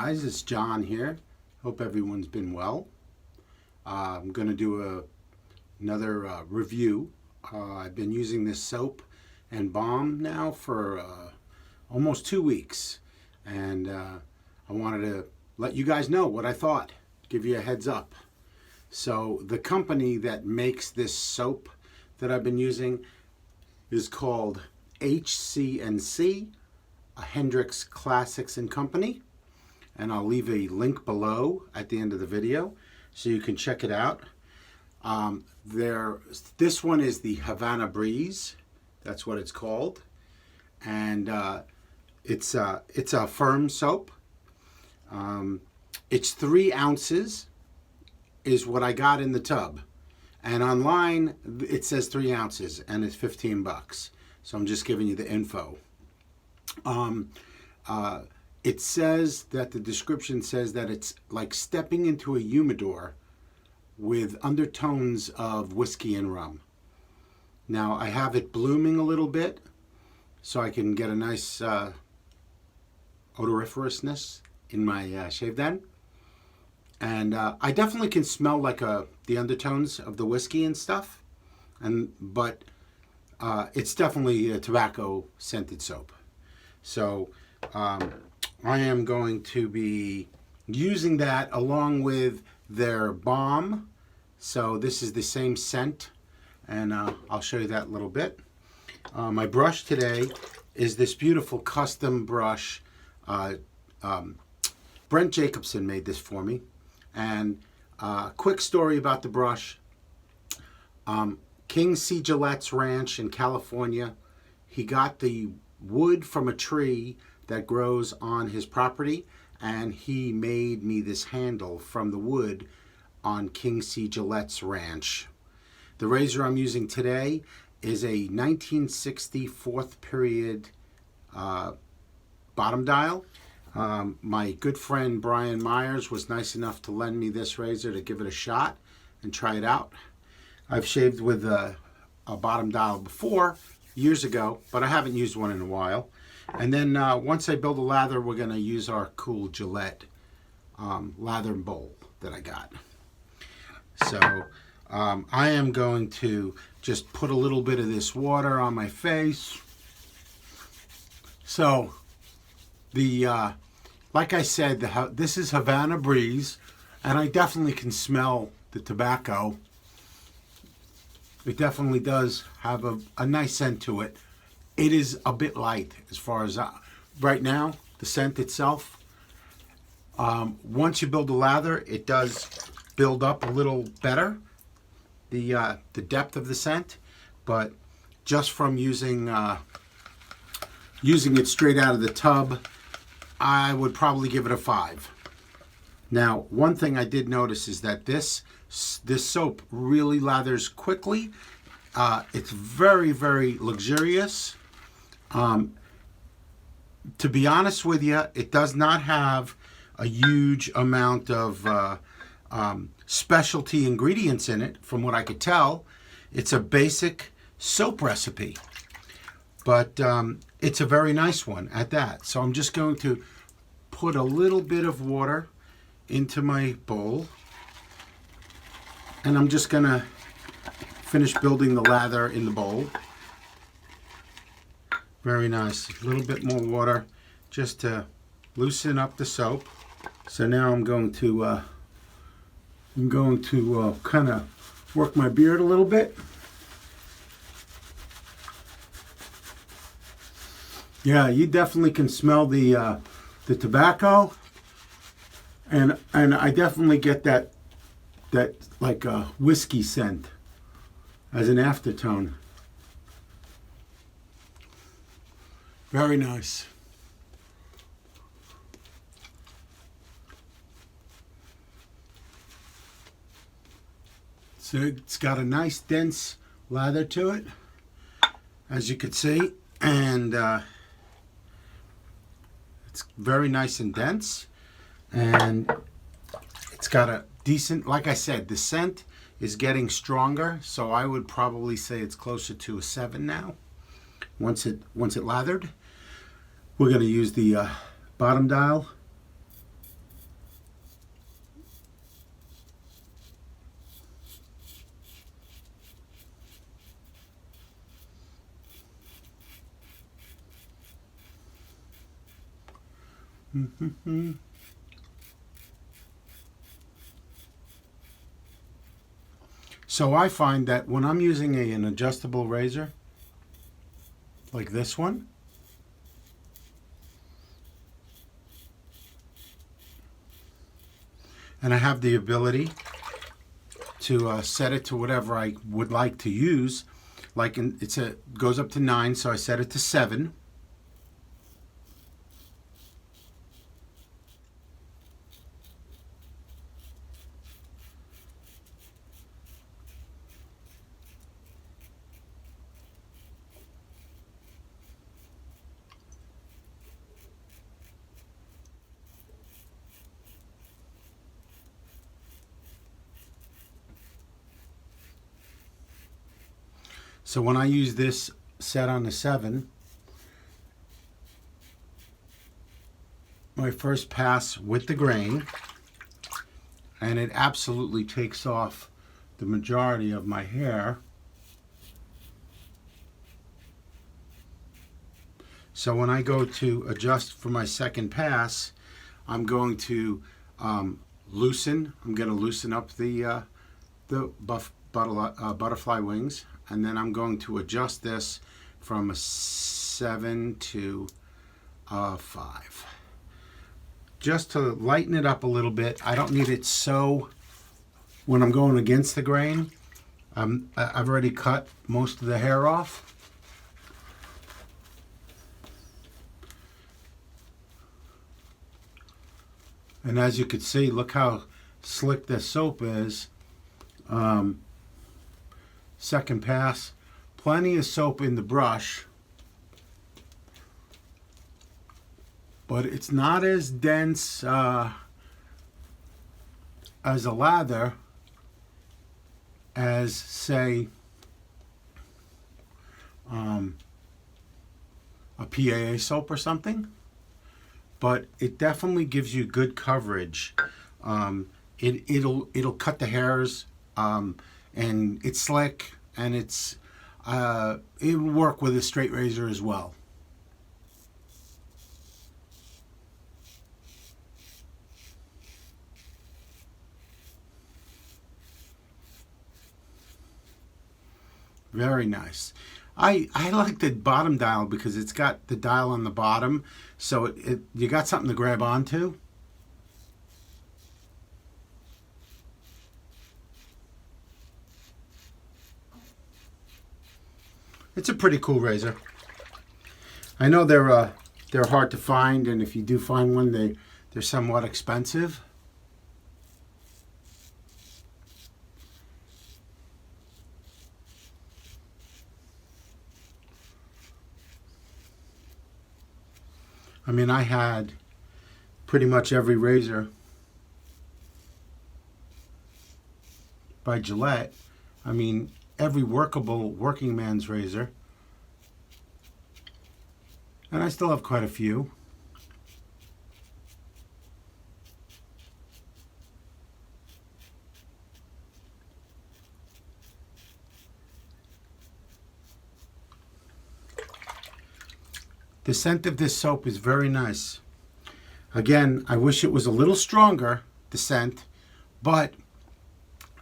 guys, it's John here. Hope everyone's been well. I'm going to do another review. I've been using this soap and balm now for almost 2 weeks, and I wanted to let you guys know what I thought, give you a heads up. So the company that makes this soap that I've been using is called HC&C Hendrix Classics and Company, and I'll leave a link below at the end of the video so you can check it out. This one is the Havana Breeze, that's what it's called, and it's a firm soap. It's 3 ounces is what I got in the tub, and online it says 3 ounces and it's $15. So I'm just giving you the info. It says that the description says that it's like stepping into a humidor with undertones of whiskey and rum. Now I have it blooming a little bit so I can get a nice odoriferousness in my shaved end. And I definitely can smell like the undertones of the whiskey and stuff. But it's definitely a tobacco scented soap. So I am going to be using that along with their balm. So this is the same scent, and I'll show you that in a little bit. My brush today is this beautiful custom brush. Brent Jacobson made this for me. And quick story about the brush. King C. Gillette's ranch in California, he got the wood from a tree that grows on his property, and he made me this handle from the wood on King C. Gillette's ranch. The razor I'm using today is a 1960 4th period bottom dial. My good friend Brian Myers was nice enough to lend me this razor to give it a shot and try it out. I've shaved with a bottom dial before, years ago, but I haven't used one in a while. And then once I build a lather, we're going to use our cool Gillette Lathering bowl that I got. So I am going to just put a little bit of this water on my face. So like I said, this is Havana Breeze, and I definitely can smell the tobacco. It definitely does have a nice scent to it. It is a bit light as far as right now, the scent itself. Once you build a lather, it does build up a little better, the depth of the scent. But just from using it straight out of the tub, I would probably give it a 5. Now, one thing I did notice is that this soap really lathers quickly. It's very, very luxurious. To be honest with you, it does not have a huge amount of specialty ingredients in it, from what I could tell. It's a basic soap recipe, but it's a very nice one at that. So I'm just going to put a little bit of water into my bowl, and I'm just going to finish building the lather in the bowl. Very nice. A little bit more water just to loosen up the soap. So now I'm going to kind of work my beard a little bit. Yeah, you definitely can smell the tobacco, and I definitely get that like a whiskey scent as an aftertone. Very nice. So it's got a nice dense lather to it, as you can see, and it's very nice and dense, and it's got a decent, like I said, the scent is getting stronger, so I would probably say it's closer to a 7 now. Once it lathered, we're going to use the bottom dial So I find that when I'm using an adjustable razor, like this one, and I have the ability to set it to whatever I would like to use, like goes up to 9, so I set it to 7. So when I use this set on the 7, my first pass with the grain, and it absolutely takes off the majority of my hair. So when I go to adjust for my second pass, I'm going to loosen. I'm going to loosen up the butterfly wings, and then I'm going to adjust this from a 7 to a 5. Just to lighten it up a little bit. I don't need it so, when I'm going against the grain, I've already cut most of the hair off. And as you can see, look how slick this soap is. Second pass, plenty of soap in the brush, but it's not as dense as a lather as, say, a PAA soap or something. But it definitely gives you good coverage. It'll cut the hairs, and it's slick, and it will work with a straight razor as well. Very nice. I like the bottom dial because it's got the dial on the bottom, so you got something to grab onto. It's a pretty cool razor. I know they're hard to find, and if you do find one, they're somewhat expensive. I mean, I had pretty much every razor by Gillette. I mean, every workable working man's razor. And I still have quite a few. The scent of this soap is very nice. Again, I wish it was a little stronger, the scent, but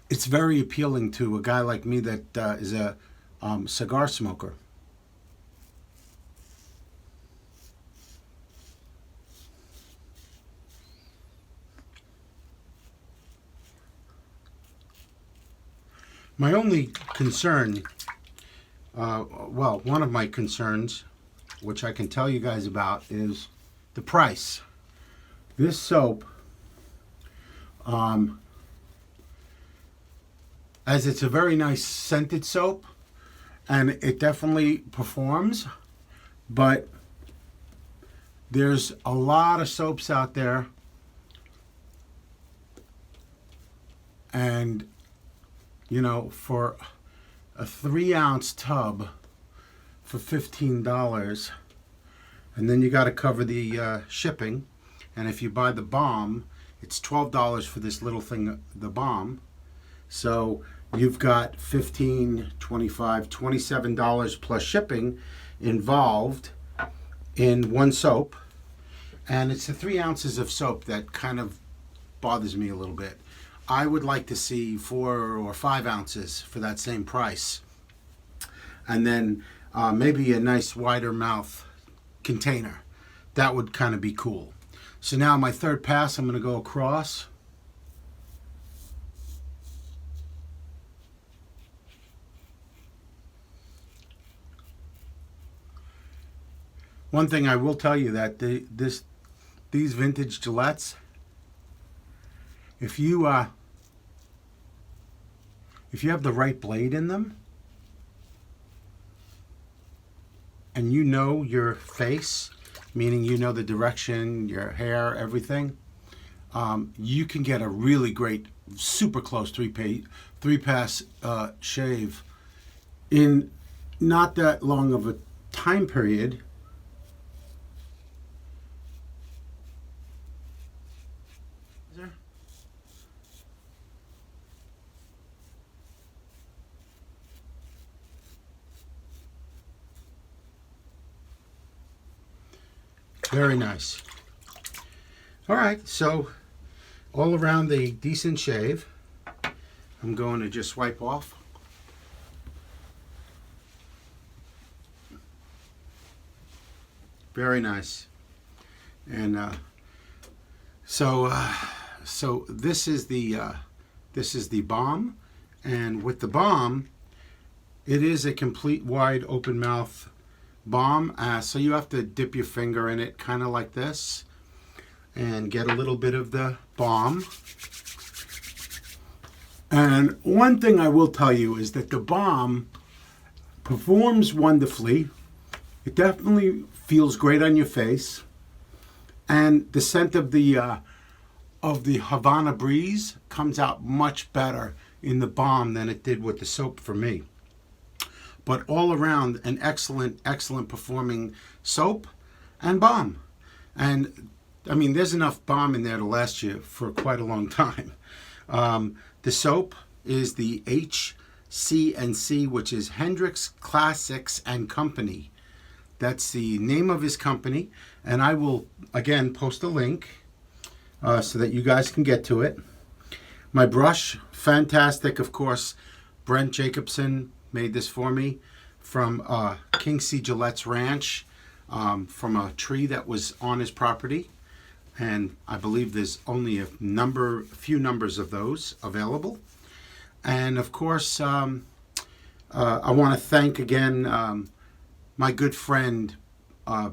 it's very appealing to a guy like me that is a cigar smoker. My only concern, well, one of my concerns, which I can tell you guys about, is the price. This soap, as it's a very nice scented soap, and it definitely performs, but there's a lot of soaps out there, and you know, for a 3-ounce tub for $15, and then you got to cover the shipping, and if you buy the balm, it's $12 for this little thing, the balm. So you've got $15, $25, $27 plus shipping involved in one soap. And it's the 3 ounces of soap that kind of bothers me a little bit. I would like to see 4 or 5 ounces for that same price. And then maybe a nice wider mouth container. That would kind of be cool. So now my third pass, I'm going to go across. One thing I will tell you that these vintage Gillettes, if you have the right blade in them, and you know your face, meaning you know the direction, your hair, everything, you can get a really great, super close three-pass shave in not that long of a time period. Very nice. All right, so all around the decent shave, I'm going to just wipe off. Very nice. And so this is the balm, and with the balm, it is a complete wide open mouth balm, so you have to dip your finger in it kind of like this and get a little bit of the balm. And one thing I will tell you is that the balm performs wonderfully. It definitely feels great on your face, and the scent of the Havana Breeze comes out much better in the balm than it did with the soap for me. But all around, an excellent performing soap and balm. And I mean, there's enough balm in there to last you for quite a long time. The soap is the HC&C, which is Hendrix Classics and Company. That's the name of his company. And I will, again, post a link so that you guys can get to it. My brush, fantastic, of course. Brent Jacobson made this for me from King C. Gillette's ranch, from a tree that was on his property, and I believe there's only a few numbers of those available. And of course, I want to thank again my good friend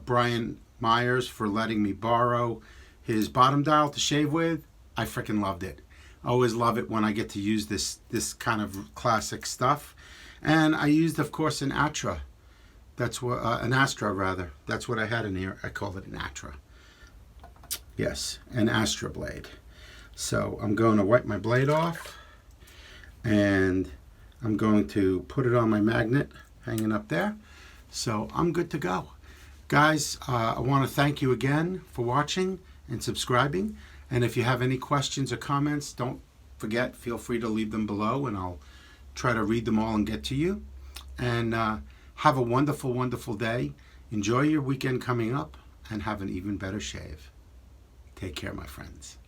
Brian Myers for letting me borrow his bottom dial to shave with. I freaking loved it. I always love it when I get to use this kind of classic stuff. And I used, of course, an Astra. That's what an Astra rather. That's what I had in here. I called it an Astra. Yes, an Astra blade. So I'm going to wipe my blade off, and I'm going to put it on my magnet hanging up there. So I'm good to go. Guys, I want to thank you again for watching and subscribing. And if you have any questions or comments, don't forget, feel free to leave them below, and I'll try to read them all and get to you. And have a wonderful, wonderful day. Enjoy your weekend coming up, and have an even better shave. Take care, my friends.